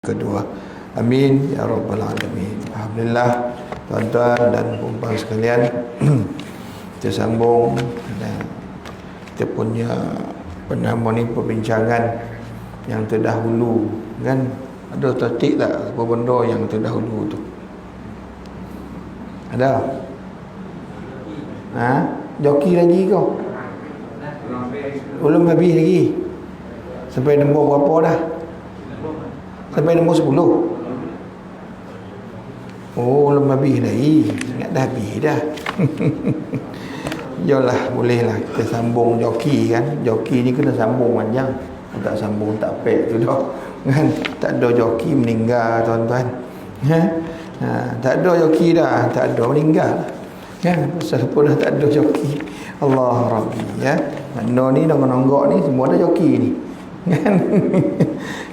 kedua. Amin ya rabbal alamin. Alhamdulillah, tuan-tuan dan puan sekalian, kita sambung kita punya ni perbincangan yang terdahulu, kan? Ada tertik tak apa benda yang terdahulu tu? Ada? Joki lagi kau? Belum habis lagi. Sampai nombor berapa dah? Sampai nombor 10. Oh, belum habis lagi. Ingat dah habis dah. Yalah, bolehlah kita sambung joki, kan? Joki ni kena sambung panjang. Tak sambung tak pek tu dah. Kan? Tak ada joki meninggal, tuan-tuan. Tak ada joki dah, tak ada meninggal. Kan? Pasal pun dah tak ada joki. Allah Rabbi, ya. Mana ni nonggok-nonggok ni semua ada joki ni. Kan?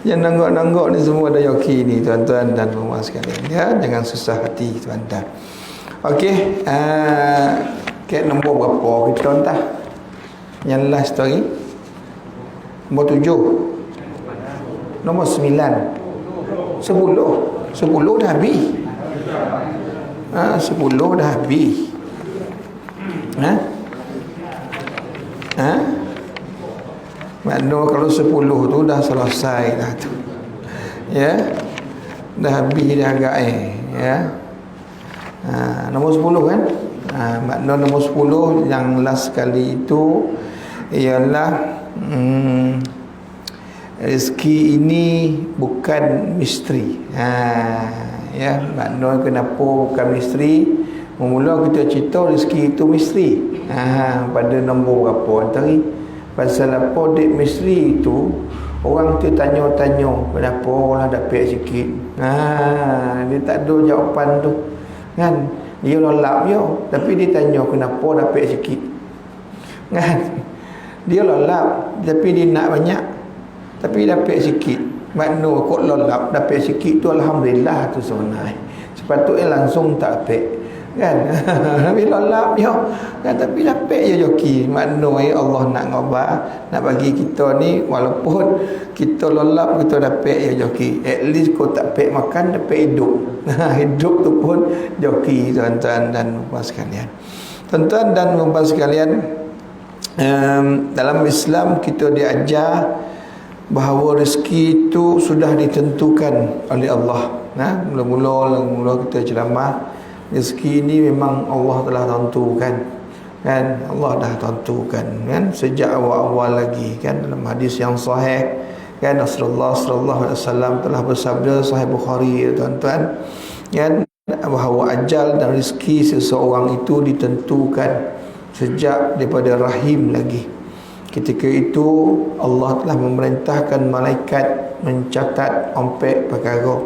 Yang nonggok-nonggok ni semua ada joki ni, tuan-tuan dan puan sekalian, ya. Jangan susah hati, tuan-tuan. Okey, kat nombor berapa kita entah? Yang last tadi nombor 7, nombor 9, 10 dah habis. 10 dah habis. Makna kalau 10 tu dah selesai dah tu. Ya. Dah habis dah agak ya. Nombor 10 kan? Makna nombor 10 yang last kali itu ialah rezeki ini bukan misteri. Ya, makna kenapa bukan misteri? Mula kita cerita rezeki itu misteri. Pada nombor berapa tadi? Pasal apa dek misteri itu, orang tu tanya-tanya kenapa orang dapat sikit. Dia tak ada jawapan tu, kan? Dia lolap je, tapi dia tanya kenapa dapat sikit, kan? Dia lolap tapi dia nak banyak, tapi dapat sikit. Makna kok lolap dapat sikit tu alhamdulillah tu sebenarnya. Sepatutnya langsung tak dapat, kan? Tapi lolap je, kan? Tapi dapat je joki. Maknanya Allah nak ngobat, nak bagi kita ni walaupun kita lolap, kita dapat je joki. At least kau tak dapat makan, dapat hidup. Hidup tu pun joki, tuan-tuan dan puan sekalian. Tuan-tuan dan puan sekalian, dalam Islam kita diajar bahawa rezeki itu sudah ditentukan oleh Allah. Mula-mula kita ceramah, rezeki ini memang Allah telah tentukan, kan? Allah dah tentukan, kan? Sejak awal-awal lagi, kan? Dalam hadis yang sahih, kan, Rasulullah sallallahu alaihi wasallam telah bersabda, sahih Bukhari, tuan-tuan, kan, bahawa ajal dan rezeki seseorang itu ditentukan sejak daripada rahim lagi. Ketika itu Allah telah memerintahkan malaikat mencatat ompek perkara.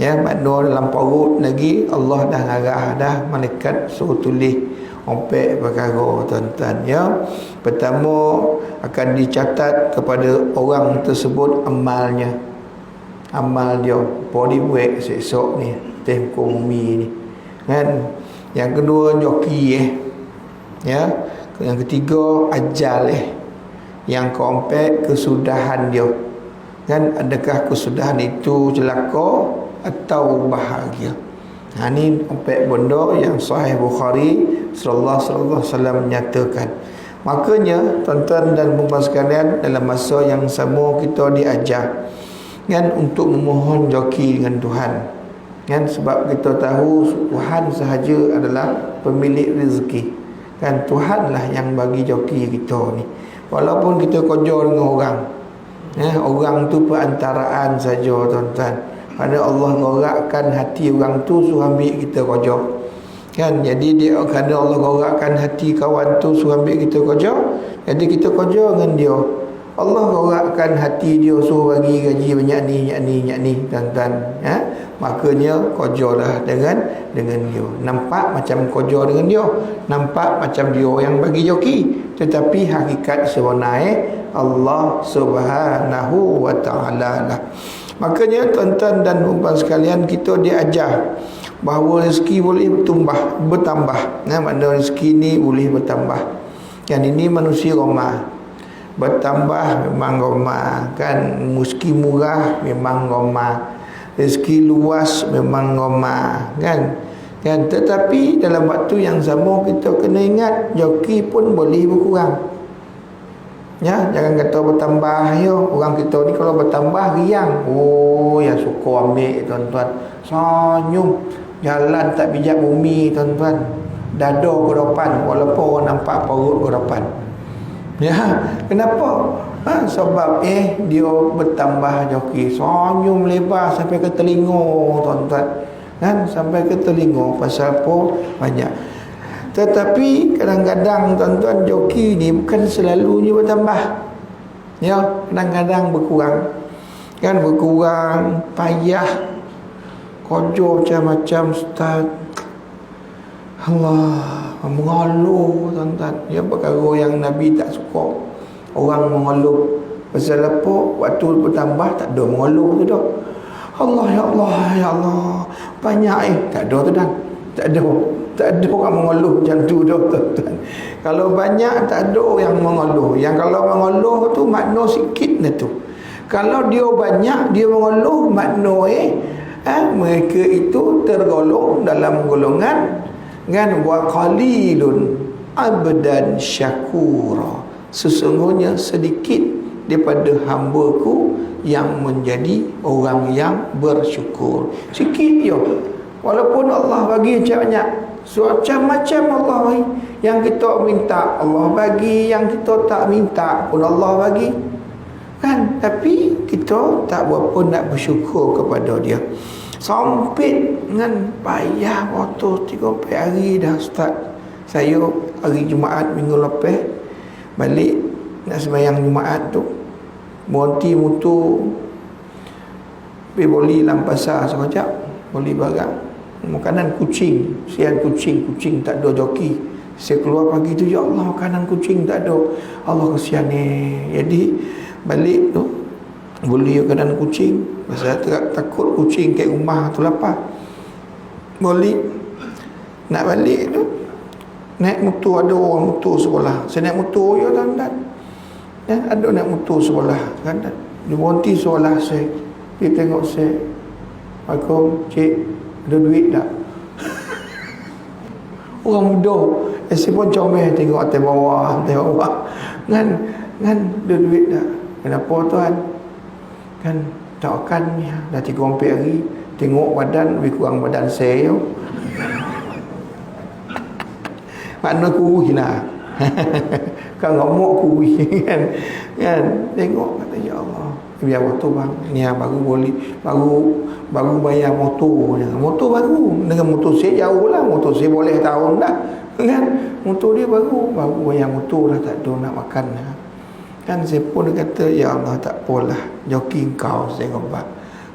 Ya, makna dalam perut lagi Allah dah ngarah dah, malaikat suruh tulis ompek perkara, tuan-tuan, ya. Pertama akan dicatat kepada orang tersebut amalnya. Amal dia apa dia buat esok ni, tempoh bumi ni, kan? Yang kedua joki, ya. Yang ketiga ajal, Yang keempat kesudahan dia, kan? Adakah kesudahan itu celaka atau bahagia? Ini empat benda yang sahih Bukhari sallallahu alaihi wasallam menyatakan. Makanya tuan-tuan dan puan sekalian, dalam masa yang sama kita diajar, kan, untuk memohon joki dengan Tuhan, kan? Sebab kita tahu Tuhan sahaja adalah pemilik rezeki, kan? Tuhanlah yang bagi joki kita ni. Walaupun kita kerja dengan orang, orang tu perantaraan saja, tuan-tuan. Kerana Allah gorakkan hati orang tu suruh ambil kita kerja, kan? Jadi dia kerana Allah gorakkan hati kawan tu suruh ambil kita kerja, jadi kita kerja dengan dia. Allah gorakkan hati dia suruh bagi gaji banyak ni, tuan-tuan, ya? Makanya kerjalah dengan dia. Nampak macam kerja dengan dia, nampak macam dia yang bagi joki, tetapi hakikat sebenarnya Allah Subhanahu wa taala lah. Makanya tuan-tuan dan puan sekalian, kita diajar bahawa rezeki boleh bertambah. Makna rezeki ni boleh bertambah. Yang ini manusia ramah. Bertambah memang ramah, kan? Meski murah memang ramah. rezeki luas memang ngomah kan. Tetapi dalam waktu yang sama kita kena ingat joki pun boleh berkurang. Ya, jangan kata bertambah yo. Orang kita ni kalau bertambah riang. Oh, yang suka ambil tuan-tuan. Senyum. Jalan tak bijak bumi tuan-tuan. Dada ke depan walaupun orang nampak perut ke depan. Ya, kenapa? Sebab dia bertambah joki. Senyum lebar sampai ke telinga tuan-tuan. Kan sampai ke telinga pasal apa? Banyak. Tetapi kadang-kadang tuan-tuan joki ni bukan selalunya bertambah. Ya, kadang-kadang berkurang. Kan berkurang, payah, kerja macam-macam ustaz. Allah, mengeluh tuan-tuan. Ya, perkara yang Nabi tak suka. Orang mengeluh. Pasal apa? Waktu bertambah tak ada mengeluh tu dah. Allah, ya Allah, ya Allah. Banyak tak ada tu dah. Tak ada orang mengeluh macam tu dah tuan-tuan. Kalau banyak tak ada yang mengeluh. Yang kalau mengeluh tu makna sikit dah tu. Kalau dia banyak dia mengeluh makna mereka itu tergolong dalam golongan kan wa qalilun abdan syakura. Sesungguhnya sedikit daripada hamba-Ku yang menjadi orang yang bersyukur. Sikit je. Walaupun Allah bagi banyak, macam-macam Allah bagi. Yang kita minta Allah bagi, yang kita tak minta pun Allah bagi. Kan? Tapi kita tak berapa nak bersyukur kepada dia. Sempit dengan payah waktu 3-4 hari dah ustaz. Saya hari Jumaat minggu lepas balik nak sembahyang Jumaat tu, berhenti motor pergi beli dalam pasar sekejap, beli barang makanan kucing. Sian kucing tak ada joki. Saya keluar pagi tu, ya Allah makanan kucing tak ada. Allah kesian ni. Jadi balik tu beli makanan kucing. Pasal takut kucing kat rumah tu lapar. Beli nak balik tu naik motor, ada orang motor sekolah. Saya naik motor ya tuan-tuan. Ya, ada naik motor sekolah kan. Dia berhenti sekolah saya. Dia tengok saya. Assalamualaikum, cik, ada duit tak? Orang muda. Saya pun comel tengok atas bawah. Kan ada duit tak? Kenapa tuan? Kan takkan ni dah 3-4 hari tengok badan lebih kurang badan saya. Makna kurus lah. Kan ngamuk kurus kan. Tengok kata ya Allah. Biar waktu bang. Ni baru boleh baru bayar motor. Motor baru. Dengan motor saya jauh lah. Motor saya boleh tahun dah. Kan? Motor dia baru bayar motor dah, tak ada nak makan lah. Kan saya pun kata ya Allah tak apalah. Joki kau saya ngobat.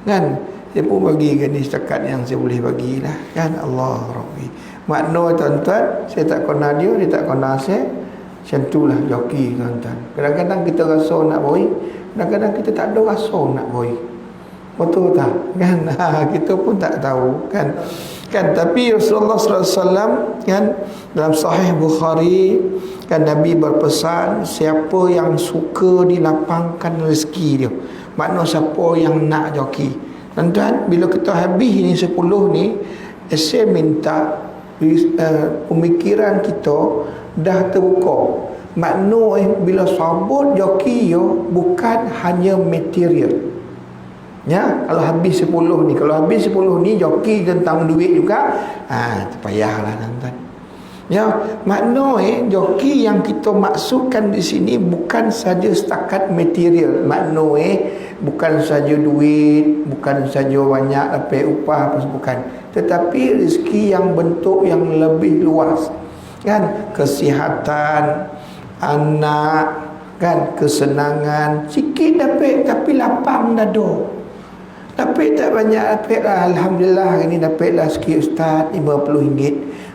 Kan? Saya pun bagi ni setakat yang saya boleh bagilah. Kan Allah Rabbi. Makna tuan-tuan, saya tak kenal dia tak kenal saya. Macam itulah joki tuan-tuan. Kadang-kadang kita rasa nak boi, kadang-kadang kita tak ada rasa nak boi. Betul tak? Kan? Kita pun tak tahu kan. Tapi Rasulullah SAW kan dalam Sahih Bukhari kan Nabi berpesan siapa yang suka dilapangkan rezeki dia. Makna siapa yang nak joki. Tuan-tuan, bila kita habis ini 10 ni, saya minta pemikiran kita dah terbuka. Makna bila sabut joki bukan hanya material. Ya, kalau habis 10 ni, joki tentang duit juga, terpayahlah tuan-tuan. Ya, makna joki yang kita maksudkan di sini bukan saja setakat material. Makna bukan saja duit, bukan saja banyak dapat upah apa bukan. Tetapi rezeki yang bentuk yang lebih luas. Kan? Kesihatan, anak, kan, kesenangan, sikit dapat tapi lapang dada. Dapat tak banyak dapat lah. Alhamdulillah hari ni dapat lah sikit ustaz, RM50.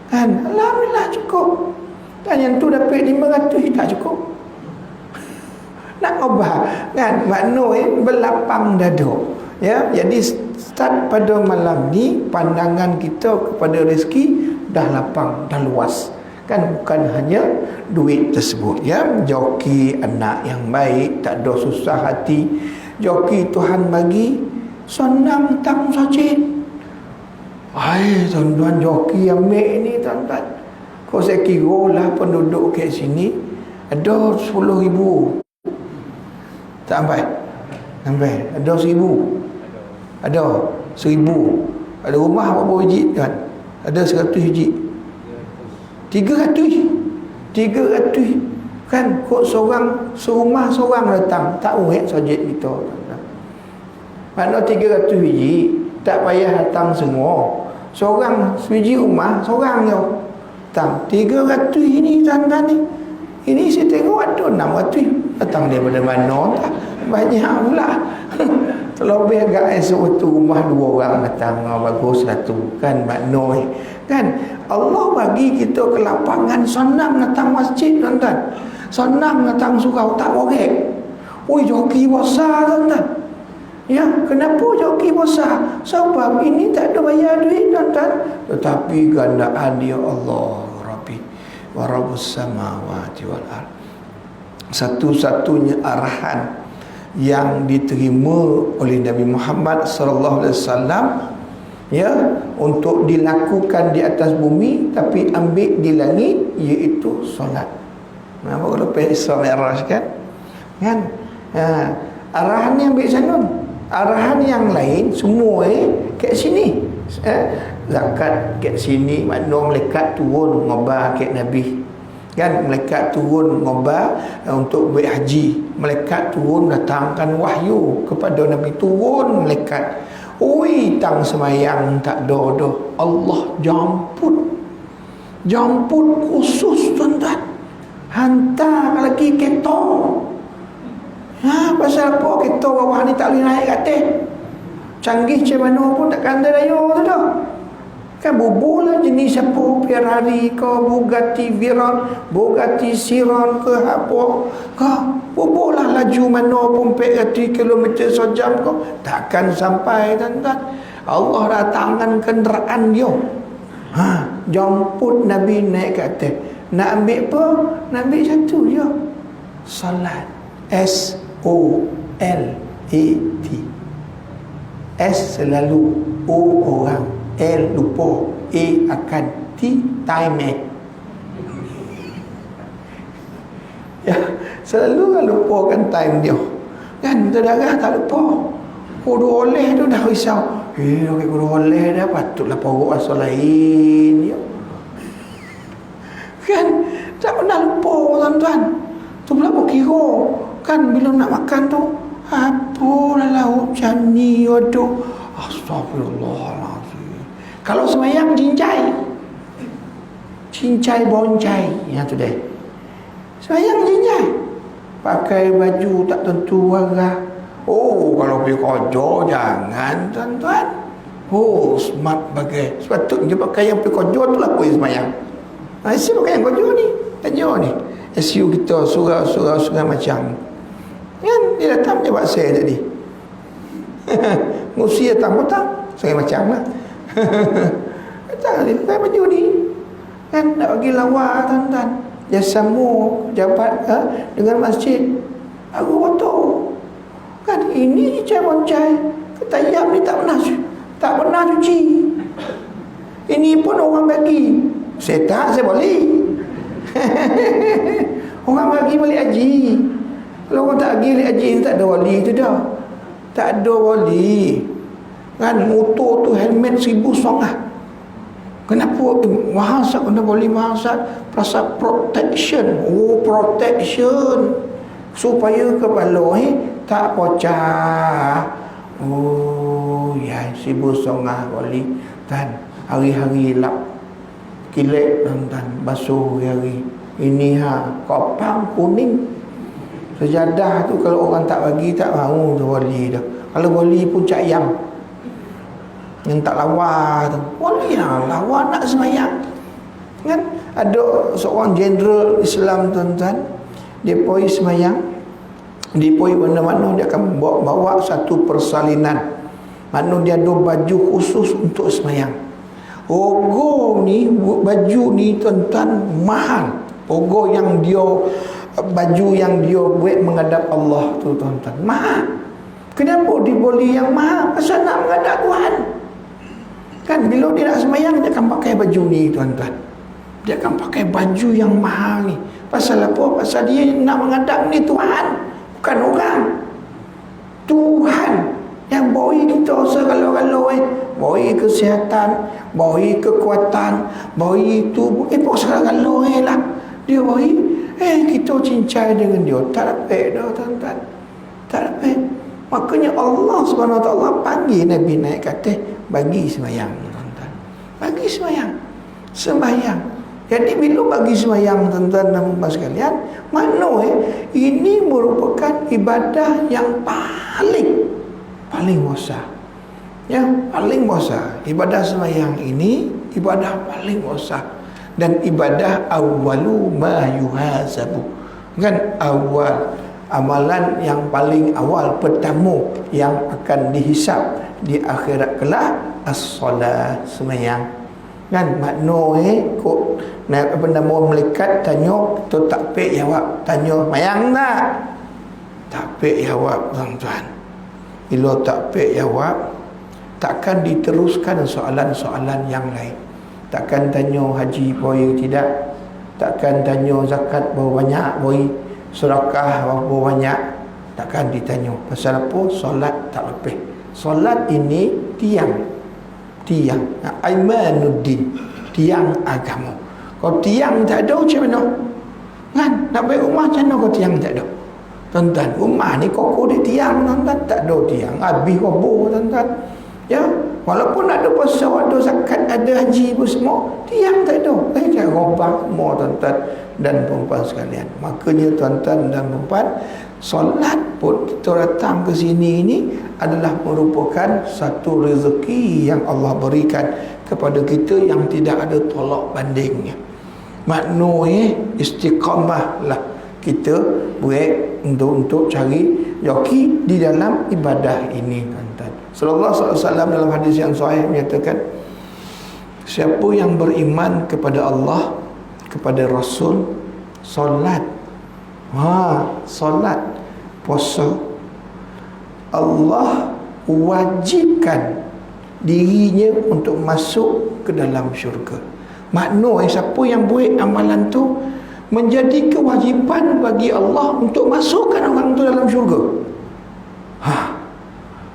Kan? Alhamdulillah cukup. Dan yang tu dapat 500 tak cukup. Nak ubah. Kan? Makna berlapang dada. Ya, jadi start pada malam ni pandangan kita kepada rezeki dah lapang, dah luas. Kan bukan hanya duit tersebut. Ya, joki anak yang baik, tak ada susah hati. Joki Tuhan bagi Senam tang sajid. Hai tuan-tuan, joki ambil ni tuan-tuan. Kau saya kira lah penduduk kat sini ada 10,000. Tak sampai? Sampai. Ada 1,000. Ada 1,000. Ada rumah berapa biji kan? Ada 100 biji. 300 kan, kok seorang serumah seorang datang tak urek sajid kita. Mana 300 biji tak payah datang semua. Seorang sebiji rumah seorang je datang. 300 ini tuan-tuan ni. Ini saya tengok ada 600 datang daripada mana tak? Banyak pula. Terlebih agak satu rumah 2 orang datang, bagus satu kan maknoi. Kan Allah bagi kita kelapangan senang datang masjid tuan-tuan. Senang datang surau tak orek. Oi, joki besar tuan-tuan. Ya, kenapa joki besar? Sebab ini tak ada bayar duit tuan-tuan. Tetapi gandaan dia Allah Rabbi wa Rabbus samawati wal ard. Satu-satunya arahan yang diterima oleh Nabi Muhammad sallallahu alaihi wasallam, ya, untuk dilakukan di atas bumi tapi ambil di langit, iaitu solat. Nampak kalau Isra Mi'raj kan? Arahan yang ambil sana. Arahan yang lain semua kat sini. Zakat kat sini, makna malaikat turun ngobar kat Nabi. Kan malaikat turun ngobar untuk buat haji. Malaikat turun datangkan wahyu kepada Nabi, turun malaikat. Oi, tang semayang tak ada dah. Allah jemput khusus tuan-tuan. Hantar lagi kereta. Pasal apa kereta bawah ni tak boleh naik kat atas? Canggih macam mana pun takkan ada daya tu dah. Kan bubur lah jenis apa, Ferrari ke, Bugatti Veyron, Bugatti Chiron ke apa ke, bubur lah laju mana pun 400 km sejam ke, takkan sampai tuan-tuan. Allah datangkan kenderaan dia, jemput Nabi naik ke atas. Nak ambil apa? Nak ambil satu je, salat. S-O-L-A-T. S selalu, O orang, L lupa, A akan, T time. Ya, selalu kan lupakan time dia. Kan saudara tak lupa. Kudu oleh tu dah risau. Kudu oleh dah, patutlah porok asal lain ya. Kan tak pernah lupa tuan-tuan. Tu pula kira kan bila nak makan tu apalah lauk macam ni, aduh, astagfirullahalazim. Kalau semayang cincai boncai, ya tu deh. Semayang cincai, pakai baju tak tentu warna. Oh, kalau pergi kerja jangan tuan-tuan. Oh, smart bagai. Sepatutnya pakai yang pergi kerja tu lah pergi semayang. Asyik pakai yang kerja ni, kerja ni. SU kita surau-surau macam kan, dia datang jawab saya tadi. Musi datang petang, saya macam lah. Datang dia pakai baju ni. Kan nak bagi lawa tuan-tuan. Dia sambung jabat dengan masjid. Aku kotor. Kan ini cai boncai. Ketayam ni tak pernah cuci. Ini pun orang bagi. Saya tak, saya boleh. Orang bagi balik haji. Kalau orang tak pergi balik haji, tak ada wali tu dah. Tak ada wali. Kan motor tu helmet 1,000 Kenapa? Mahal sat, kena boleh mahal sat. Perasaan protection. Oh, protection. Supaya kepala tak pecah. Oh, ya, 1,000 wali. Dan hari-hari lap. Kilat dan basuh hari. Ini kopang kuning. Sejadah tu kalau orang tak bagi tak mahu tu wali dah. Kalau wali pun cak yang tak lawa tu. Wali yang lawa nak semayang. Kan ada seorang jeneral Islam tuan-tuan, dia pergi semayang, dia pergi mana-mana, dia akan bawa satu persalinan. Mana dia ada baju khusus untuk semayang. Ogo ni, baju ni tuan-tuan mahal. Ogo yang dia, baju yang dia buat menghadap Allah tu tuan-tuan mahal. Kenapa diboli yang mahal? Pasal nak menghadap Tuhan. Kan bila dia nak sembahyang, dia akan pakai baju ni, tuan-tuan. Dia akan pakai baju yang mahal ni. Pasal apa? Pasal dia nak menghadap ni Tuhan, bukan orang. Tuhan yang beri kita segala-galanya, beri kesihatan, beri kekuatan, beri tubuh, segala-galanya lah dia beri. Kita cincai dengan dia, tak dapat dah, tuan-tuan, tak dapat. Makanya Allah Subhanahu Wa Taala panggil Nabi naik ke atas, bagi sembahyang, tuan-tuan, bagi sembahyang. Jadi bila bagi sembahyang, tuan-tuan dan puan sekalian, makna ini merupakan ibadah yang paling besar. Ya, paling besar. Ibadah sembahyang ini ibadah paling besar dan ibadah awwalu ma yuhasabu. Kan awal amalan yang paling awal pertama yang akan dihisap di akhirat kelak as-solat, sembahyang. Kan makna kok apa nama malaikat tanya tu tak pek jawab, tanya mayang tak? Tak pek jawab, tuan-tuan. Bila tak pek jawab, takkan diteruskan soalan-soalan yang lain. Takkan tanya haji boleh tidak, takkan tanya zakat berapa banyak boleh, sedekah berapa banyak, takkan ditanya. Pasal apa? Solat tak lebih. Solat ini tiang aimanuddin, tiang agama. Kalau tiang tak ada macam mana? Kan nak baik rumah macam mana kalau tiang tak ada? Tuan-tuan, rumah ni kokoh di tiang, tuan-tuan, tak ada tiang, habis roboh, tuan-tuan. Ya, walaupun ada puasa, ada zakat, ada haji pun semua, tiang tak ada. Jangan robah semua, tuan-tuan dan perempuan sekalian. Makanya tuan-tuan dan perempuan, solat pun kita datang ke sini ini adalah merupakan satu rezeki yang Allah berikan kepada kita yang tidak ada tolak bandingnya. Maknanya istiqamah lah kita buat untuk cari joki di dalam ibadah ini, tuan-tuan. Sallallahu alaihi wasallam dalam hadis yang sahih menyatakan, siapa yang beriman kepada Allah, kepada Rasul, solat, solat, puasa, Allah wajibkan dirinya untuk masuk ke dalam syurga. Makna siapa yang buat amalan tu menjadi kewajipan bagi Allah untuk masukkan orang tu dalam syurga.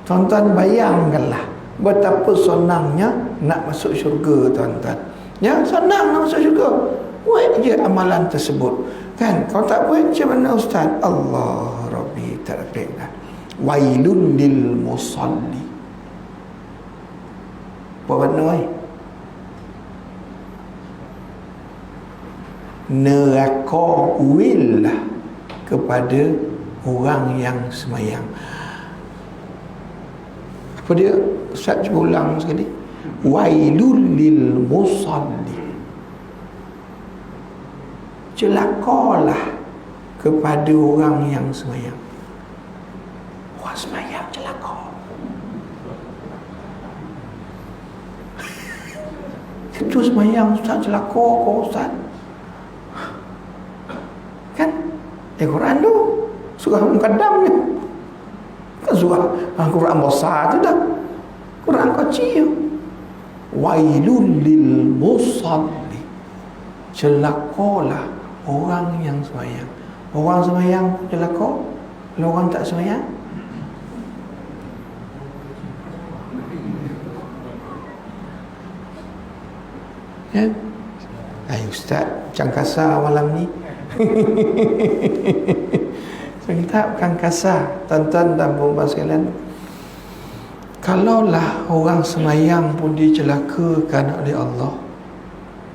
Tuan-tuan bayangkanlah betapa senangnya nak masuk syurga, tuan-tuan. Ya, senang nak masuk syurga. Buat je amalan tersebut. Kan, kalau tak buat macam mana ustaz? Allah Rabbi, tak dapat dah. Wailun lil musalli. Apa makna neraka will kepada orang yang semayang. Apa dia? Ustaz cuba ulang sekali. Wailul lil musalli. Celakalah kepada orang yang semayang. Orang semayang celaka. Itu semayang ustaz celaka kau ustaz. Kan Quran tu surah Muqaddam ni, kan surah Quran besar tu dah, Quran kecil. Wailul lil musalli, celakalah orang yang sembahyang. Orang sembahyang celaka, kalau orang tak sembahyang ya. Hai ustaz, macam kasar malam ni. Kita bukan kasar, tuan-tuan dan puan sekalian. Kalaulah orang semayang pun dicelakakan oleh Allah,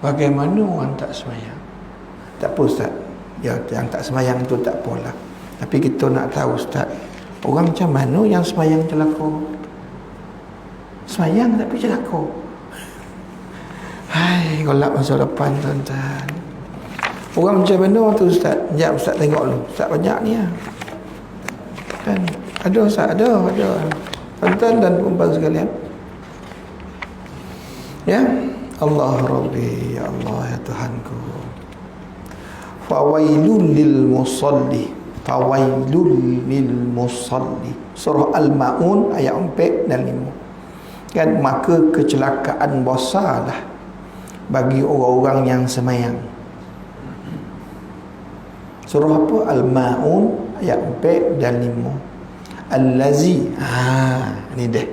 bagaimana orang tak semayang? Tak apa ustaz, ya yang tak semayang tu tak apalah. Tapi kita nak tahu ustaz, orang macam mana yang semayang celaka? Semayang tapi celaka. Hai, golak masa depan, tuan-tuan. Orang macam mana tu ustaz? Sekejap ustaz tengok dulu. Ustaz banyak ni lah. Kan? Ada ustaz? Ada. Tuan-tuan dan perempuan sekalian. Ya? Allah Rabbi, ya Allah, ya Tuhanku. Fawailul lil musalli. Fawailul lil musalli. Surah Al-Ma'un ayat 4 dan 5. Kan, maka kecelakaan besarlah bagi orang-orang yang semayang. Surah apa? Al-Ma'un ayat 4 dan 5. Allazi, ni dah.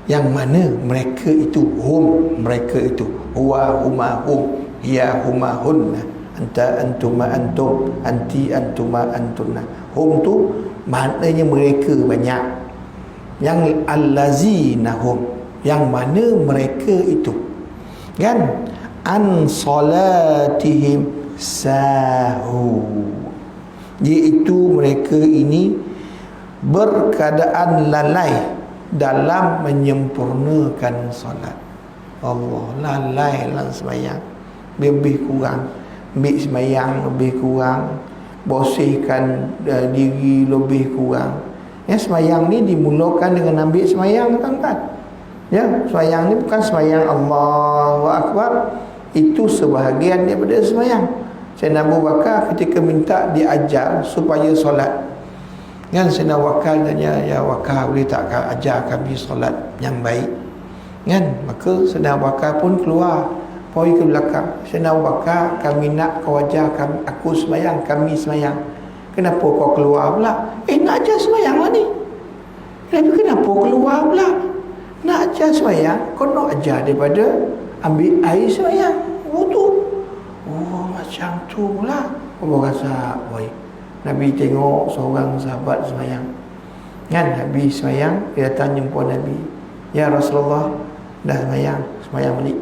Yang mana mereka itu, hum, mereka itu, huwa huma hum, hiya huma hunna, anta antuma antum, anti antuma antunna. Hum tu maknanya mereka banyak. Yang allazina hum, yang mana mereka itu, kan, an salatihim sahu, iaitu mereka ini berkeadaan lalai dalam menyempurnakan solat. Allah, lalai dalam sembahyang, lebih kurang, ambil sembahyang lebih kurang, bersihkan diri lebih kurang. Ya, sembahyang ni dimulakan dengan ambil sembahyang, tuan-tuan. Ya, sembahyang ni bukan sembahyang Allahu Akbar, itu sebahagian daripada sembahyang. Sayyidina Abu Bakar ketika minta diajar supaya solat, kan, Sayyidina Abu Bakar tanya, ya Bakar, boleh tak ajar kami solat yang baik? Kan, maka Sayyidina Abu Bakar pun keluar, pergi ke belakang. Sayyidina Abu Bakar, kami nak kau ajar kami, aku sembahyang, kami sembahyang. Kenapa kau keluar pula? Nak ajar sembahyang lah ni. Tapi kenapa keluar pula? Nak ajar sembahyang, kau nak ajar daripada ambil air sembahyang, wudu. Oh, macam tu pula. Kau rasa, boy, Nabi tengok seorang sahabat sembahyang, kan, habis sembahyang, dia datang jumpa Nabi. Ya Rasulullah, dah sembahyang balik.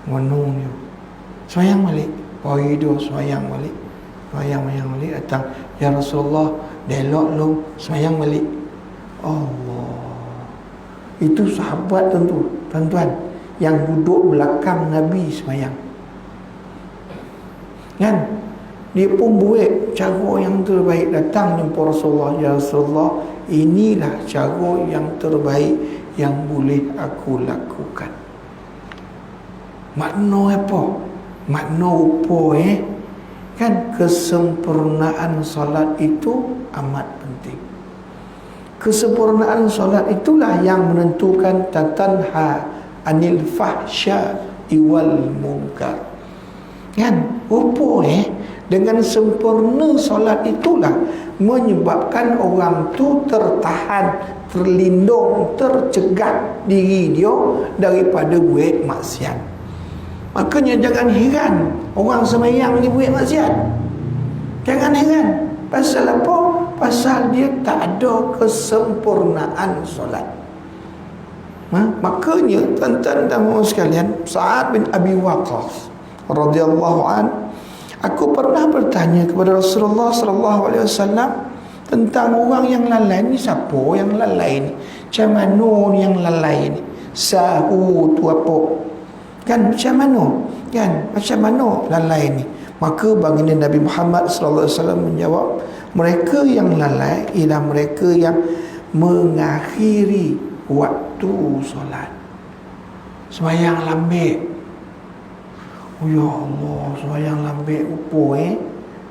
Menung dia, sembahyang balik. Pagi dia sembahyang balik, sembahyang balik, datang, ya Rasulullah, dah elok lu, sembahyang balik. Allah, itu sahabat tentu, tuan-tuan, yang duduk belakang Nabi sembahyang, kan. Dia pun buat cara yang terbaik, datang jumpa Rasulullah, ya Rasulullah, inilah cara yang terbaik yang boleh aku lakukan. Makna apa? Makna rupa, kan, kesempurnaan solat itu amat penting. Kesempurnaan solat itulah yang menentukan tatanha anil fahsya iwal munkar, kan. Rupa, dengan sempurna solat itulah menyebabkan orang tu tertahan, terlindung, tercegah diri dia daripada buat maksiat. Makanya jangan heran orang sembahyang ni buat maksiat. Jangan heran. Pasal apa? Pasal dia tak ada kesempurnaan solat. Makanya tuan-tuan dan puan sekalian, Sa'ad bin Abi Waqqas radhiyallahu an, aku pernah bertanya kepada Rasulullah sallallahu alaihi wasallam tentang orang yang lalai ni. Siapa yang lalai ni? Macam mana ni yang lalai ni? Sahu tu apa? Kan, macam mana? Kan, macam mana lalai ni? Maka baginda Nabi Muhammad sallallahu alaihi wasallam menjawab, mereka yang lalai ialah mereka yang mengakhiri waktu solat. Sembahyang lambat. Oh ya Allah, sembahyang lambat rupa,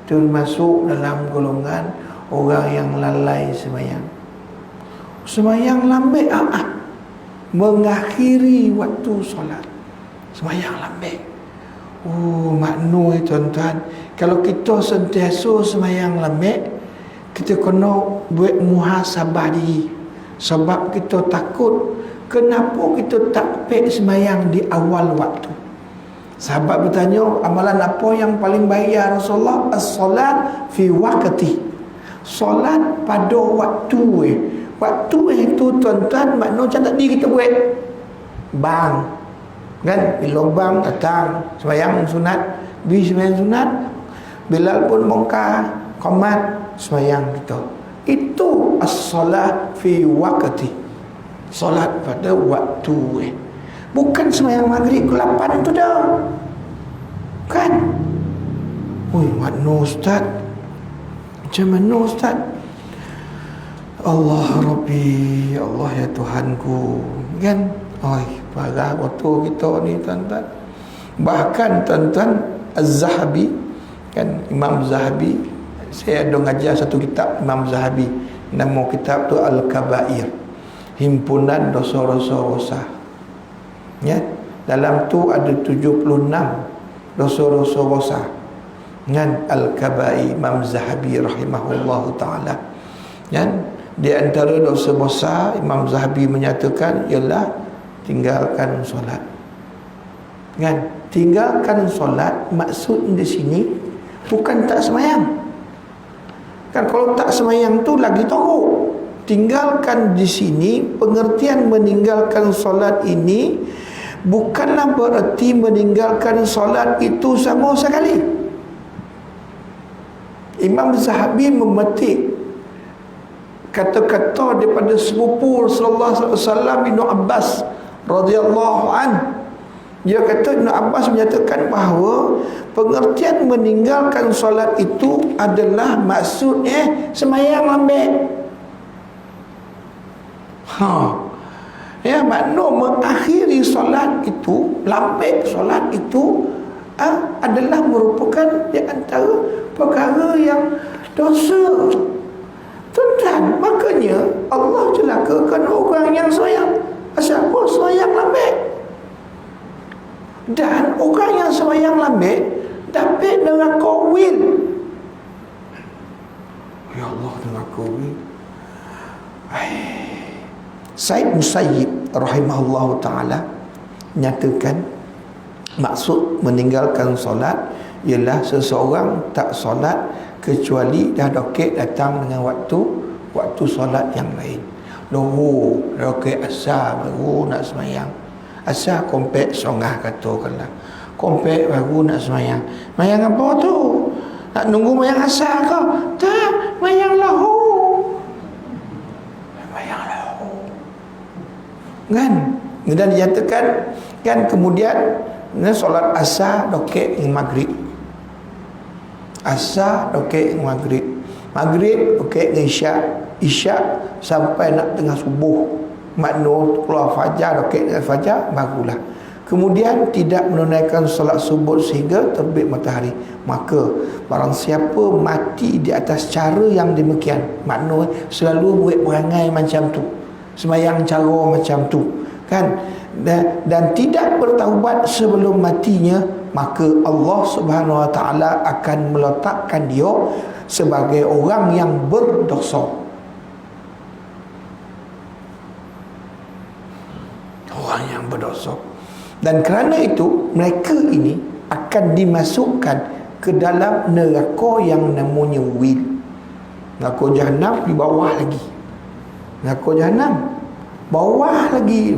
termasuk dalam golongan orang yang lalai sembahyang. Sembahyang lambat, mengakhiri waktu solat, sembahyang lambat. Oh, makna tuan-tuan, kalau kita sentiasa sembahyang lambat, kita kena buat muhasabah diri. Sebab kita takut, kenapa kita tak pek sembahyang di awal waktu? Sahabat bertanya, amalan apa yang paling baik ya Rasulullah? As-salat fi waqti. Solat pada waktu. Waktu itu tuan-tuan, makna macam tadi kita buat bang, kan, bila bang datang sembahyang sunat, sembahyang sunat, Bilal pun bongkar qamat, sembahyang kita. Itu as-salat fi waqti. Solat pada waktu. Bukan sembahyang maghrib ke 8 tu dah, kan. Oi, makna ustaz, macam mana ustaz? Allah Rabbi, Allah ya Tuhanku, kan. Oi, parah waktu kita ni tuan-tuan. Bahkan tuan-tuan, Az-Zahabi, kan, Imam Zahabi Saya ada ngajar satu kitab Imam Zahabi, nama kitab tu Al-Kabair, himpunan dosa-dosa. Ya, dalam tu ada 76 dosa-dosa dengan Al-Kabair Imam Zahabi rahimahullahu taala. Ya, di antara dosa besar Imam Zahabi menyatakan ialah tinggalkan solat. Kan? Tinggalkan solat maksud di sini bukan tak semayang. Kan kalau tak semayang tu lagi teruk. Tinggalkan di sini, pengertian meninggalkan solat ini bukanlah bererti meninggalkan solat itu sama sekali. Imam Zahabi memetik kata-kata daripada sepupu Rasulullah SAW Ibn Abbas radhiyallahu an. Dia kata, Ibn Abbas menyatakan bahawa pengertian meninggalkan solat itu adalah maksudnya semayang lambat. Ya, makna mengakhiri solat itu, lambat solat itu adalah merupakan di antara perkara yang dosa. Tuan-tuan, makanya Allah celakakan orang yang semayang. Siapa semayang lambat? Dan orang yang semayang lambat dapat neraka wil. Ya Allah, neraka wil. Said Musayyib rahimahullahu ta'ala nyatakan maksud meninggalkan solat ialah seseorang tak solat kecuali dah dokek datang dengan waktu solat yang lain. Loh, dokek asar baru nak semayang. Asar kompek songah katakanlah. Kompek baru nak semayang. Mayang apa tu? Nak nunggu mayang asar ke? Tak, mayang lahu. Mayang lahu. Kan? Dan dinyatakan kan kemudian solat asar dokek dengan maghrib. Asar dokek dengan maghrib. Maghrib dokek dengan isyak. Isyak sampai nak tengah subuh. Makna keluar fajar, dokek dengan fajar, barulah. Kemudian tidak menunaikan solat subuh sehingga terbit matahari. Maka barang siapa mati di atas cara yang demikian, makna selalu buat perangai macam tu, semayang cara macam tu, kan, dan tidak bertaubat sebelum matinya, maka Allah Subhanahu Wa Taala akan meletakkan dia sebagai orang yang berdosa. Orang yang berdosa. Dan kerana itu mereka ini akan dimasukkan ke dalam neraka yang namanya wil. Neraka Jahannam di bawah lagi. Neraka Jahannam bawah lagi.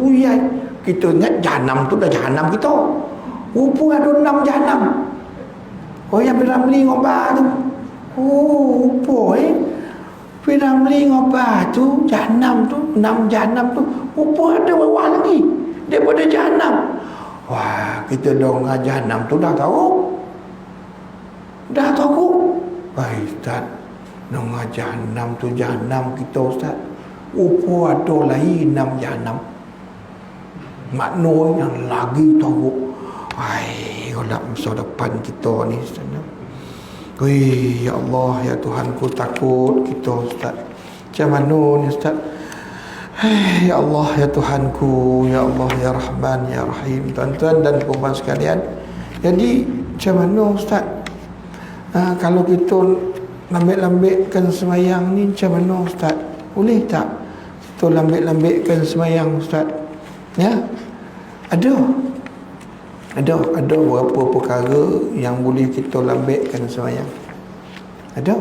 Uyai, kita ingat Jahannam tu dah Jahannam kita. Rupa ada 6 Jahannam. Oh, yang Piramli ngobat tu. Oh, rupa Piramli ngobat tu Jahannam tu, 6 Jahannam tu. Rupa ada bawah lagi daripada Jahannam. Wah, kita dengar Jahannam tu dah tahu. Dah tahu. Baik, Ustaz. Dengar Jahannam tu Jahannam kita, Ustaz. Rupa ada lain 6 Jahannam. Maknanya lagi tahu. Hai, kalau masa depan kita ni, Ustaz. Wih, ya Allah, ya Tuhanku, takut kita, Ustaz. Macam mana ni, Ustaz? Hai, ya Allah, ya Tuhanku, ya Allah, ya Rahman, ya Rahim. Tuan-tuan dan puan sekalian, jadi macam mana, Ustaz? Kalau kita lambat-lambatkan semayang ni, macam mana, Ustaz? Boleh tak kita lambat-lambatkan semayang, Ustaz? Ya, ada beberapa perkara yang boleh kita lambatkan semayang. Ada.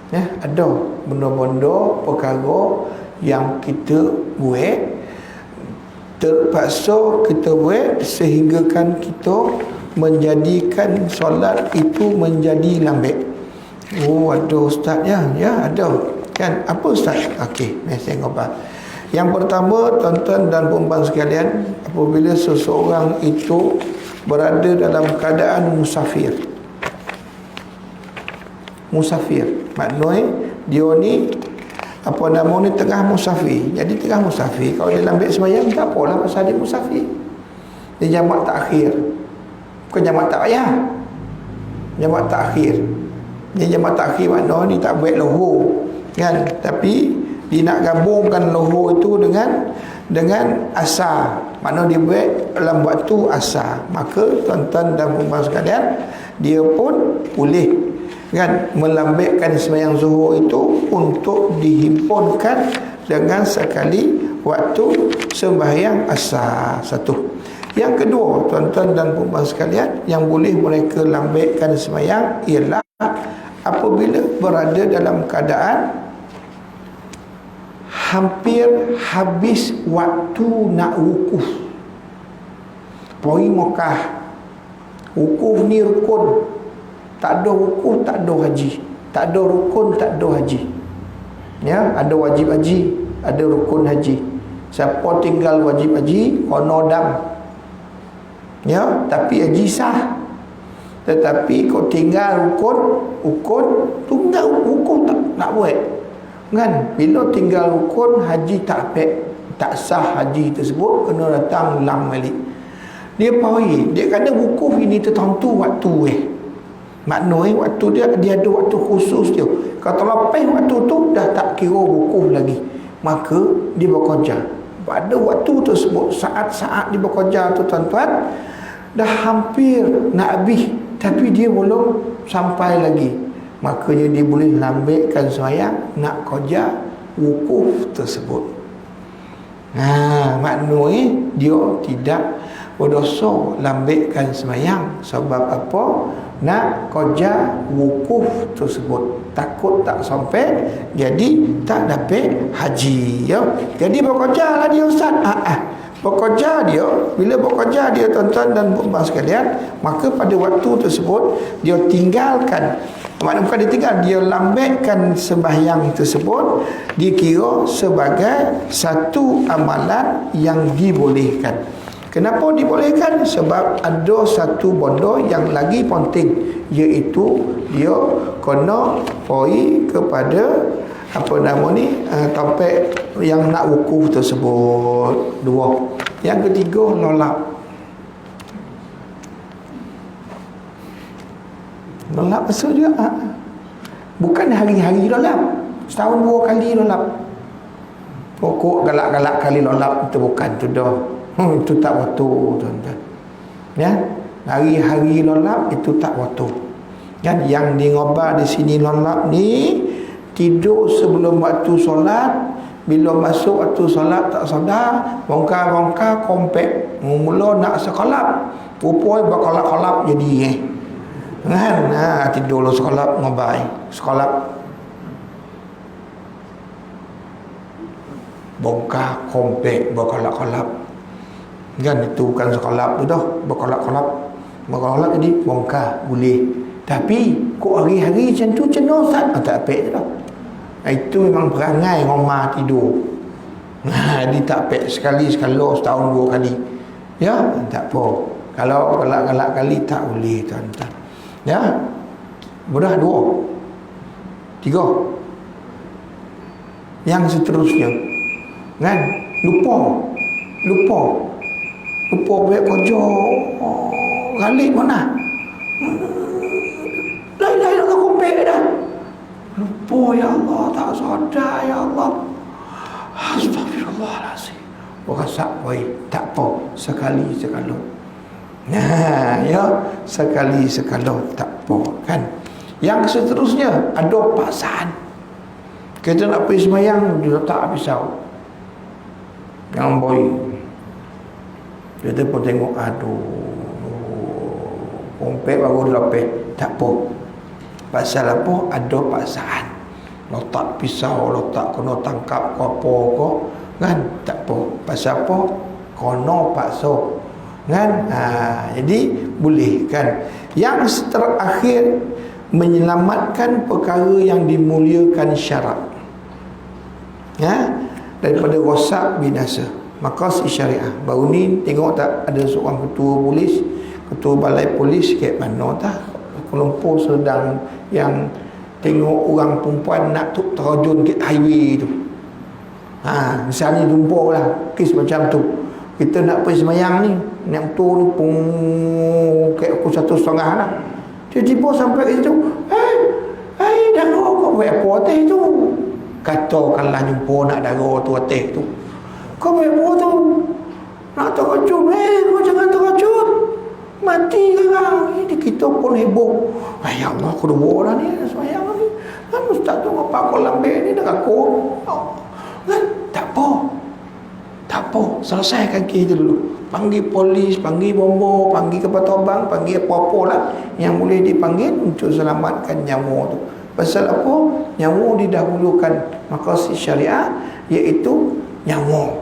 Ya, ada benda-benda perkara yang kita buat, terpaksa kita buat sehinggakan kita menjadikan solat itu menjadi lambat. Oh, ada, Ustaz, ya ada. Kan, apa, Ustaz? Okey, saya ngobat. Yang pertama, tuan-tuan dan puan-puan sekalian, apabila seseorang itu berada dalam keadaan musafir. Musafir, maknanya dia ni apa nama ni, tengah musafir. Jadi tengah musafir, kalau dia lambat sembahyang tak apalah, pasal dia musafir. Dia jamak takhir, bukan jamak tak payah. jamak takhir. Dia jamak takhir makna ni tak buat lohor kan, tapi dia nak gabungkan lohor itu dengan asar. Makna dia buat dalam waktu asar. Maka tuan-tuan dan puan sekalian, dia pun boleh kan melambaikan sembahyang zuhur itu untuk dihimpunkan dengan sekali waktu sembahyang asar. Satu. Yang kedua, tuan-tuan dan puan sekalian, yang boleh mereka lambaikan sembahyang ialah apabila berada dalam keadaan hampir habis waktu nak wukuf. Pergi Mekah, wukuf ni rukun. Tak ada wukuf, tak ada haji. Tak ada rukun, tak ada haji. Ya, ada wajib haji, ada rukun haji. Siapa tinggal wajib haji, kono dam. Ya, tapi haji sah. Tetapi kau tinggal rukun tunggal rukun tak nak buat. Kan? Bila tinggal rukun, haji tak tak sah haji tersebut, kena datang ulang balik. Dia pergi, dia kata wukuf ini tertentu waktu makna waktu dia ada waktu khusus dia. Kalau lepas waktu tu dah tak kira wukuf lagi, maka dia bekerja. Pada waktu tersebut, saat-saat dia bekerja tu tuan-tuan, dah hampir nak habis, tapi dia belum sampai lagi. Makanya dia boleh lambaikan sembahyang nak kerja wukuf tersebut. Maknanya dia tidak berdosa lambaikan sembahyang. Sebab apa? Nak kerja wukuf tersebut, takut tak sampai, jadi tak dapat haji ya. Jadi bekerja lah dia ustaz. Bekerja dia, bila bekerja dia tuan-tuan dan puan sekalian, maka pada waktu tersebut dia tinggalkan, maknanya bukan dia tinggal, dia lambaikan sembahyang tersebut, dikira sebagai satu amalan yang dibolehkan. Kenapa dibolehkan? Sebab ada satu benda yang lagi penting, iaitu dia kena pergi kepada tempat yang nak wukuf tersebut. Dua. Yang ketiga, lolap. Lolap maksud dia bukan hari-hari lolap, setahun 2 kali lolap. Pokok galak-galak kali lolap itu bukan, tu dah. Itu tak waktu tuan-tuan. Ya, hari-hari lolap itu tak waktu. Kan yang di ngobar di sini lolap ni, tidur sebelum waktu solat, bila masuk waktu solat tak sedar, bongkar-bongkar kompek, mula nak sekolap, pupui berkolap-kolap jadi kan, tidur lo sekolap ngobai, sekolap bongkar kompek berkolap-kolap. Kan itu bukan sekolap tu dah, berkolap-kolap jadi bongkar boleh. Tapi kok hari-hari macam tu macam mana ustaz? Tak apek je dah. Itu memang perangai ngomah tidur. Dia tak apek sekali, setahun 2 kali. Ya, tak apa. Kalau galak-galak kali tak boleh tuan-tuan. Ya. Mudah 2. 3. Yang seterusnya. Kan? Lupa buat kerja. Galik mana? Lain-lain nak kompek dah. Lupa ya Allah, tak sadar ya Allah. Astagfirullahalazim. Berasak baik, tak apa, sekali-sekala. Ya, sekali-sekala tak apa kan. Yang seterusnya ada paksaan. Kita nak pergi sembahyang, dia tak pisau. Yang boy. Kita pun tengok, kompek baru lapis. Tak apa. Pasal apa? Ada paksaan. Letak pisau, letak kena tangkap ke apa ke, kan? Tak apa. Pasal apa? Kena paksa. Kan? Jadi boleh kan. Yang terakhir, menyelamatkan perkara yang dimuliakan syarak. Daripada rosak binasa. Maqasid syariah. Baru ni tengok tak ada seorang ketua balai polis kat mana tak, Kuala Lumpur sedang yang tengok orang perempuan nak terjun ke highway tu. Misalnya jumpa lah kes macam tu. Kita nak pergi semayang ni, nak betul ni pun kat pukul 1.30 lah. Tiba-tiba sampai ke situ, dah kau buat apa teh tu? Katakanlah jumpa nak dara tu teh tu. Kau buat apa tu? Nak terkejut. Kau jangan terkejut. Mati kan. Ini kita pun heboh. Ya Allah, aku dah buat ni. Semayang ni. Kan ustaz tu apa kau lambai ni dah aku. Kan? Tak apa. Tak apa. Selesaikan kes tu dulu. Panggil polis, panggil bomba, panggil kepala bang, panggil apa-apa lah yang boleh dipanggil untuk selamatkan nyawa tu. Pasal apa? Nyawa didahulukan maqasid syariah, iaitu nyawa.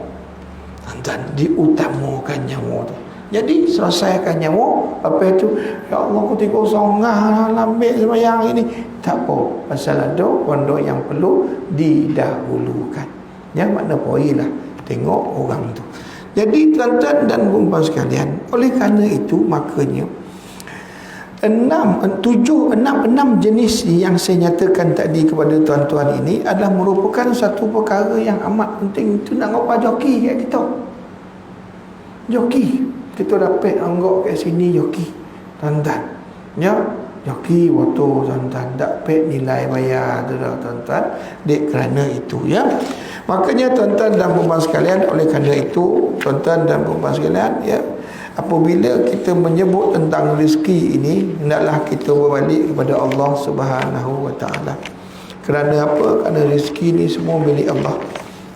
Dan diutamakan nyawa tu. Jadi selesaikan nyawa. Apa itu? Ya Allah, aku tiga songah lambat semayang ini. Tak apa. Pasal ada benda yang perlu didahulukan. Yang makna poin lah. Tengok orang tu. Jadi tuan-tuan dan puan-puan sekalian, oleh kerana itu makanya enam jenis yang saya nyatakan tadi kepada tuan-tuan ini adalah merupakan satu perkara yang amat penting. Itu nak ngapa joki kat kita. Joki. Kita dapat anggap kat sini joki. Tuan-tuan. Ya, joki waktu tuan-tuan dapat nilai bayar tu tuan-tuan. Dek kerana itu ya. Makanya tuan-tuan dan puan-puan sekalian, oleh kerana itu tuan-tuan dan puan-puan sekalian ya, apabila kita menyebut tentang rezeki ini, hendaklah kita berbalik kepada Allah Subhanahu wa taala. Kerana apa? Kerana rezeki ini semua milik Allah.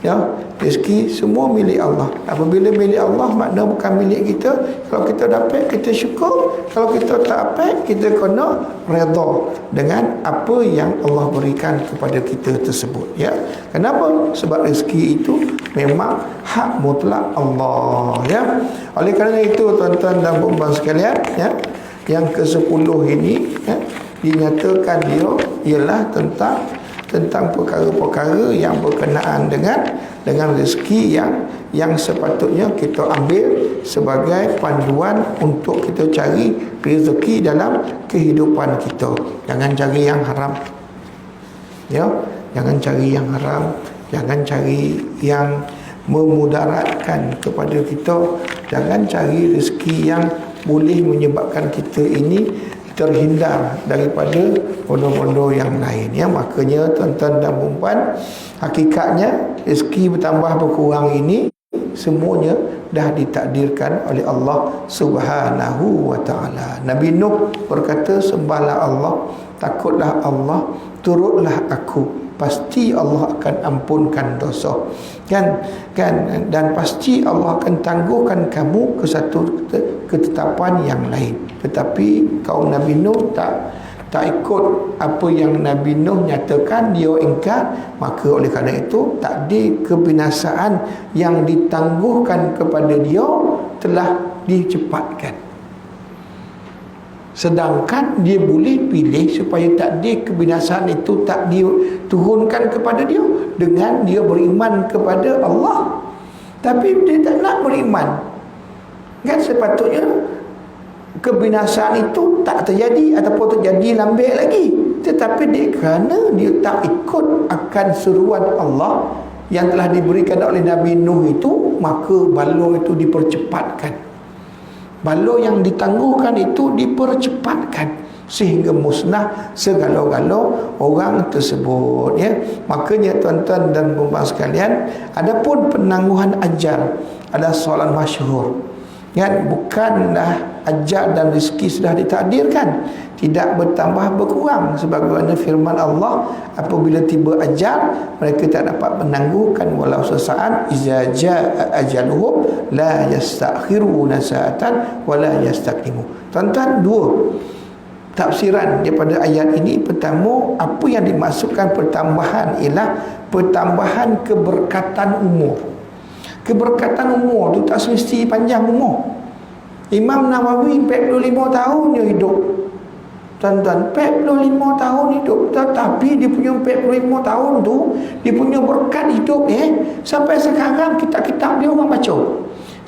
Ya, rezeki semua milik Allah. Apabila milik Allah, makna bukan milik kita. Kalau kita dapat, kita syukur. Kalau kita tak dapat, kita kena redha dengan apa yang Allah berikan kepada kita tersebut. Ya, kenapa? Sebab rezeki itu memang hak mutlak Allah. Ya, oleh kerana itu tuan-tuan dan puan-puan sekalian, ya, yang ke-10 ini ya, dinyatakan dia ialah tentang perkara-perkara yang berkenaan dengan rezeki yang sepatutnya kita ambil sebagai panduan untuk kita cari rezeki dalam kehidupan kita. Jangan cari yang haram. Ya, jangan cari yang haram, jangan cari yang memudaratkan kepada kita, jangan cari rezeki yang boleh menyebabkan kita ini terhindar daripada bondo-bondo yang lain. Ya, makanya tuan-tuan dan puan-puan, hakikatnya rezeki bertambah berkurang ini semuanya dah ditakdirkan oleh Allah Subhanahu wa taala. Nabi Nuh berkata, sembahlah Allah, takutlah Allah, turutlah aku, pasti Allah akan ampunkan dosa. Kan dan pasti Allah akan tangguhkan kamu ke satu ketetapan yang lain. Tetapi kaum Nabi Nuh tak ikut apa yang Nabi Nuh nyatakan, dia ingkar. Maka oleh kerana itu takdir kebinasaan yang ditangguhkan kepada dia telah dicepatkan. Sedangkan dia boleh pilih supaya takdir kebinasaan itu tak diturunkan kepada dia dengan dia beriman kepada Allah. Tapi dia tak nak beriman. Kan sepatutnya kebinasaan itu tak terjadi ataupun terjadi lambat lagi. Tetapi dia kerana dia tak ikut akan seruan Allah yang telah diberikan oleh Nabi Nuh itu, maka bala itu dipercepatkan. Bala yang ditangguhkan itu dipercepatkan sehingga musnah segala-gala orang tersebut. Ya, makanya tuan-tuan dan puan-puan sekalian, adapun penangguhan ajal adalah soalan masyhur. Kan, bukanlah ajal dan rezeki sudah ditakdirkan tidak bertambah berkurang, sebagaimana firman Allah, apabila tiba ajal mereka tak dapat menangguhkan walau sesaat. Iza jaa ajaluhum la yastakhiruna sa'atan wa la yastaqdimu. Tuan-tuan, dua tafsiran daripada ayat ini. Pertama, apa yang dimaksudkan pertambahan ialah pertambahan keberkatan umur. Keberkatan umur tu tak semesti panjang umur. Imam Nawawi 45 tahun dia hidup. Tuan-tuan, 45 tahun hidup. Tetapi dia punya 45 tahun tu, dia punya berkat hidup sampai sekarang kitab-kitab dia orang baca.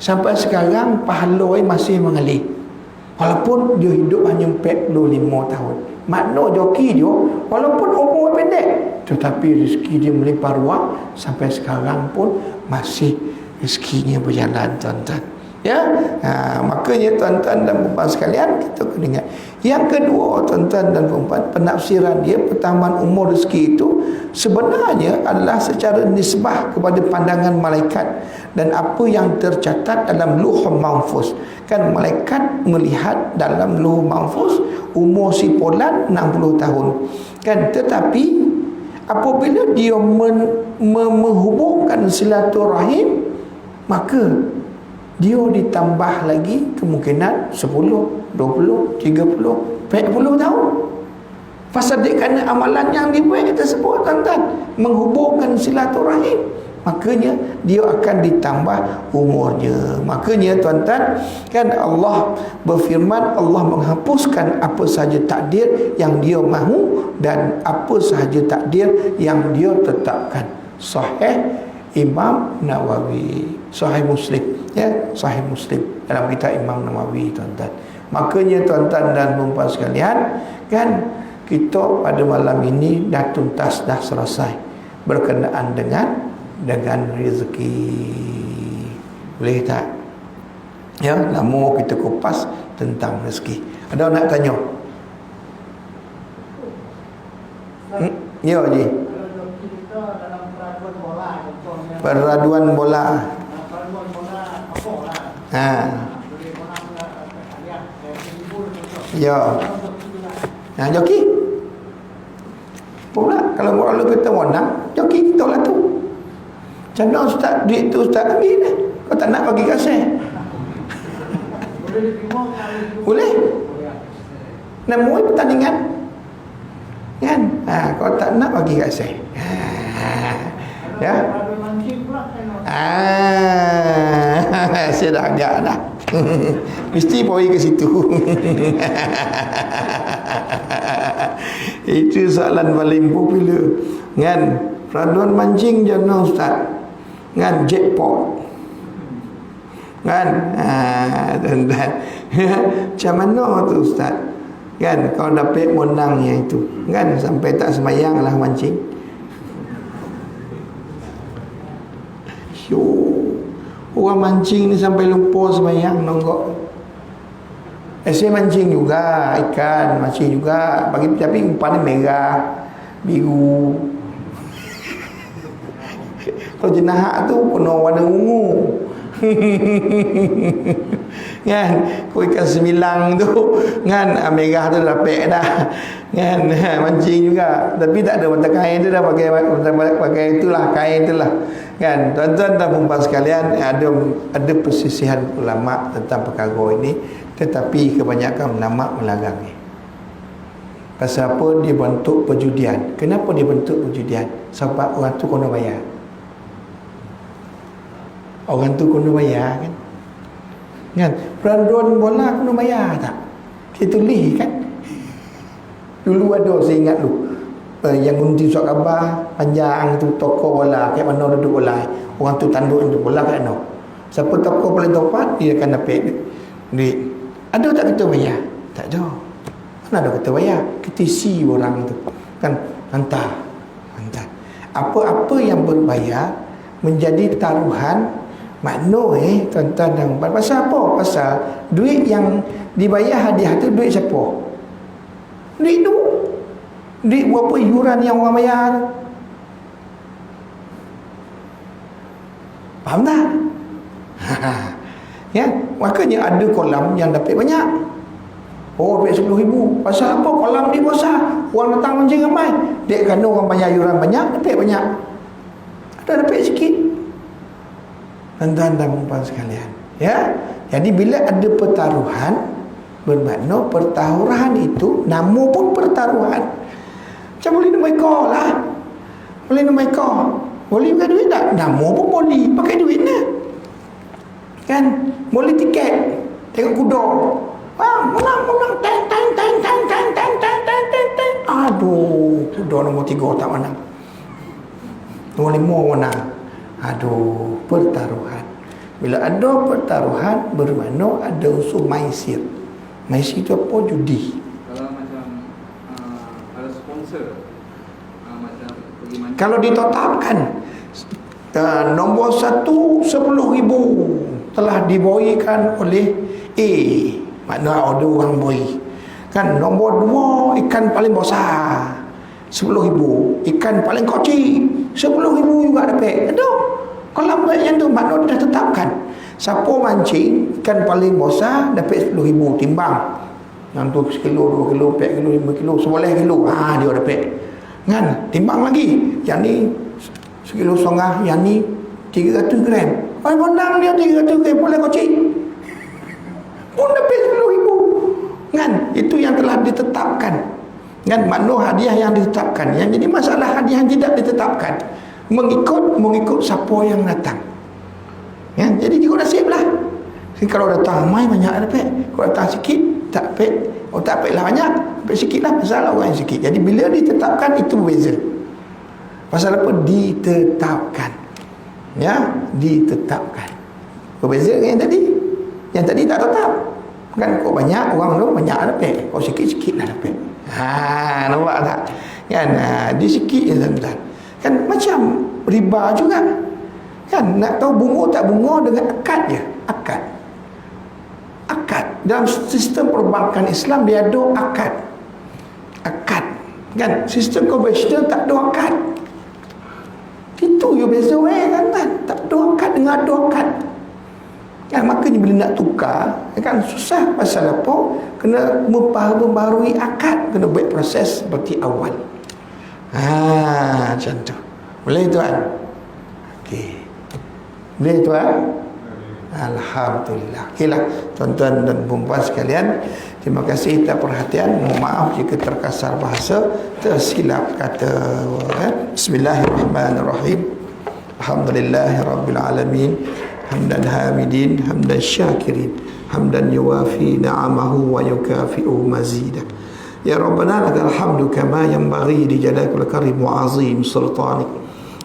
Sampai sekarang pahala masih mengalir. Walaupun dia hidup hanya 45 tahun. Makna joki dia, walaupun umur pendek, tetapi rezeki dia melimpah ruah. Sampai sekarang pun masih rezekinya berjalan, tuan-tuan. Ya, makanya tuan-tuan dan puan sekalian, kita kena ingat. Yang kedua, tuan-tuan dan puan, penafsiran dia pertambahan umur rezeki itu sebenarnya adalah secara nisbah kepada pandangan malaikat dan apa yang tercatat dalam Lauhul Mahfuz. Kan malaikat melihat dalam Lauhul Mahfuz umur si Fulan 60 tahun. Kan, tetapi apabila dia menghubungkan silaturahim, maka dia ditambah lagi kemungkinan 10, 20, 30, 40 tahun. Pasal dia kerana amalan yang dibuat tersebut, tuan-tuan, menghubungkan silaturahim, makanya dia akan ditambah umurnya. Makanya tuan-tuan, kan Allah berfirman, Allah menghapuskan apa sahaja takdir yang dia mahu dan apa sahaja takdir yang dia tetapkan. Sahih Imam Nawawi, Sahih Muslim, ya, Sahih Muslim dalam kitab Imam Nawawi, tuan-tuan. Makanya tuan-tuan dan puan sekalian, kan kita pada malam ini dah tuntas, dah selesai berkenaan dengan rezeki. Boleh tak? Ya, lama kita kupas tentang rezeki. Ada nak tanya? Ya, Haji. Peraduan bola. Ya. Joki. Pula kalau orang kita menang, joki kita lah tu. Macam mana ustaz, duit tu ustaz ambil dah. Kau tak nak bagi kasih. Boleh. Namanya pertandingan. Kan? Kau tak nak bagi kasih. Ya. Saya dah agak dah. Mesti pergi ke situ. Itu soalan paling popular. Kan, peraduan mancing je no ustaz. Kan, jackpot. Kan, tuan-tuan. Macam mana tu ustaz? Kan, kau dapat menangnya itu. Kan, sampai tak semayang lah mancing. Orang mancing ni sampai lupa semayang nonggok. Saya mancing juga ikan, mancing juga, tapi umpan merah, biru. Kalau jenahak tu penuh warna ungu. Kan, kau ikan semilang tu kan, merah tu dah pek dah. Kan, mancing juga, tapi tak ada mata kain tu dah, pakai itulah, kain itulah. Kan, tuan-tuan dan puan sekalian, ada persisihan ulama tentang perkara ini, tetapi kebanyakan ulama melarangnya. Pasal apa? Dia bentuk perjudian. Kenapa dia bentuk perjudian? Sebab orang tu kena bayar. Orang tu kena bayar, kan? Kan, peraduan bola kena bayar tak? Kita tulis kan. Dulu ada, saya ingat dulu, yang undi surat khabar panjang tu, toko bola kat mana duduk bola, orang tu tanduk untuk bola kat mana, siapa toko paling tepat dia akan dapat duit. Ada tak kita bayar? Tak ada. Mana ada kita bayar? Kita isi orang tu kan, hantar. Apa-apa yang berbayar menjadi taruhan makna tuan-tuan dan puan. Pasal apa? Pasal duit yang dibayar hadiah tu duit siapa? Duit tu, duit berapa yuran yang orang bayar tu. Faham tak? Ya, makanya ada kolam yang dapat banyak. Oh, duit 10,000. Pasal apa? Kolam ni besar, orang datang mancing ramai. Dek kerana orang bayar yuran banyak, dapat banyak. Ada dapat sikit. Tuan-tuan dan puan sekalian, ya. Jadi bila ada pertaruhan, bermakna pertaruhan itu nama pun pertaruhan. Macam boleh nama ekor lah, boleh nama ekor, boleh pakai duit tak? Nama pun boleh pakai duit lah. Kan, boleh tiket tengok kuda, menang teng. Aduh, kuda nombor 3 tak menang, nombor 5 menang. Aduh, pertaruhan. Bila ada pertaruhan, bermakna ada unsur maisir. Maisir itu apa? Judi. Kalau macam ada sponsor, macam pergi mancing. Kalau ditetapkan nombor 1 10,000, telah diboikan oleh A, makna ada orang boi kan. Nombor 2, ikan paling besar 10,000, ikan paling kecil 10,000 juga dapat. Aduh, kalau yang tu makna dah tetapkan. Siapa mancing ikan paling besar dapat 10,000 timbang. Yang tu 1 kilo, 2 kilo, 4 kilo, 5 kilo, 11 kilo. Dia dapat. Kan? Timbang lagi. Yang ni 1,5 kilo, yang ni 300 gram. Ay, menang dia 300 gram paling kecil. Pun dapat 10,000. Kan? Itu yang telah ditetapkan. Kan? Makna hadiah yang ditetapkan. Yang jadi masalah hadiah yang tidak ditetapkan. Mengikut siapa yang datang. Ya, jadi ikut nasib lah. Kalau datang ramai banyak dapat. Kalau datang sikit tak dapat. Oh tak dapat lah banyak, dapat sikit lah. Pasal orang yang sikit. Jadi bila ditetapkan itu berbeza. Pasal apa? Ditetapkan. Ya, ditetapkan. Berbeza dengan yang tadi. Yang tadi tak tetap. Kan kau banyak, orang tu banyak dapat. Kau sikit-sikit lah dapat. Nampak tak? Kan? Dia sikit je tuan-tuan. Kan macam riba juga. Kan nak tahu bunga tak bunga dengan akad je. Akad. Dalam sistem perbankan Islam dia ada akad. Akad. Kan sistem konvensional tak ada akad. Itu yang beza kan. Tak ada akad dengan ada akad. Kan makanya bila nak tukar kan susah. Pasal apa? Kena membaharui akad, kena buat proses seperti awal. Macam tu. Boleh tuan? Okey. Boleh tuan? Alhamdulillah. Okeylah tuan-tuan dan puan sekalian, terima kasih atas perhatian. Mohon maaf jika terkasar bahasa, tersilap kata. Bismillahirrahmanirrahim. Alhamdulillahirabbil alamin. Hamdan hamidin, hamdan syakirin, hamdan yuwafi ni'amahu wa yukafi'u mazidah. Ya Rabbana lakal hamdu kama yanbaghi li jalalil karim wa azim sultanik.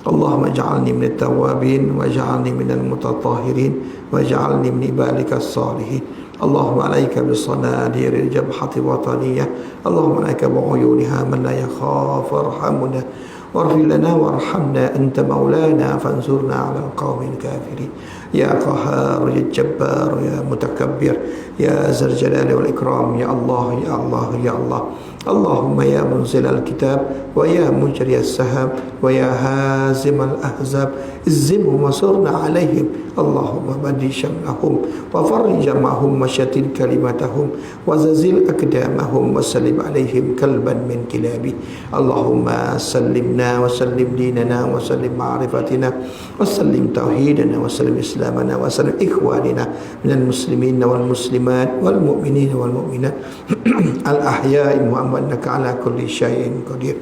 Allahumma ij'alni minat tawabin waj'alni minal mutatahhirin waj'alni min ibadika as-salihin. Allahumma alayka bisanadiri jabhati wataniyah. Allahumma alayka bi'uyuniha man la yakhafu warhamna warfir lana warhamna anta maulana fansurna 'alal qaumil kafirin. Ya Qahhar, ya Jabbar, ya Mutakabbir, ya Zal Jalali wal Ikram, ya Allah, ya Allah, ya Allah. Allahumma ya munzil al-kitab wa ya mujri as-sahab wa ya hazim al-ahzab izzimhum wa surna alaihim. Allahumma badi syamlahum wa farrij jamahum wa syatil kalimatahum wa zazil akdamahum wa sallim alaihim kalban min kilabi. Allahumma sallimna wa sallim dinana wa sallim ma'rifatina wa sallim tauhidana wa sallim islamana wa sallim ikhwanina minal muslimin wal muslimat wal mu'minin wal mu'minat al-ahya'i wa innaka ala kulli syai'in qadir.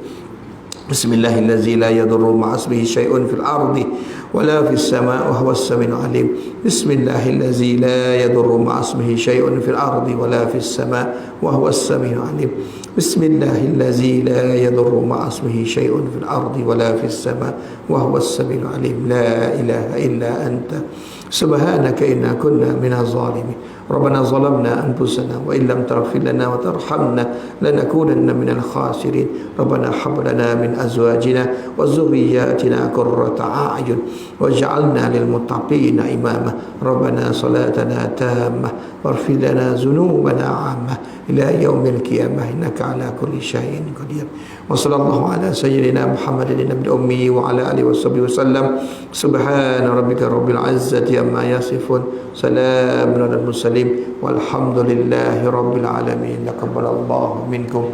Bismillahirrahmanirrahim. La yadurru ma'a ismihi syai'un fil ardi wala fis sama'i wa huwas samiul alim. Bismillahirrahmanirrahim. La yadurru ma'a ismihi syai'un fil ardi wala fis sama'i wa huwas samiul alim. Bismillahirrahmanirrahim. La yadurru ma'a ismihi syai'un fil ardi wala fis sama'i wa huwas samiul alim. La ilaha illa anta subhanaka inna kunna minaz zalimin. ربنا ظلمنا أنفسنا وإن لم تغفر لنا وترحمنا لنكونن من الخاسرين. ربنا هب لنا من أزواجنا وذرياتنا قرة أعين واجعلنا للمتقين إماما. ربنا صلاتنا تامة واغفر لنا ذنوبنا عامة إلى يوم القيامة إنك على كل شيء قدير. وصلى الله على سيدنا محمد النبي الأمي وعلى آله وصحبه وسلم. سبحان ربك رب العزة عما يصفون سلام على المرسلين والحمد لله رب العالمين. تقبل الله منكم.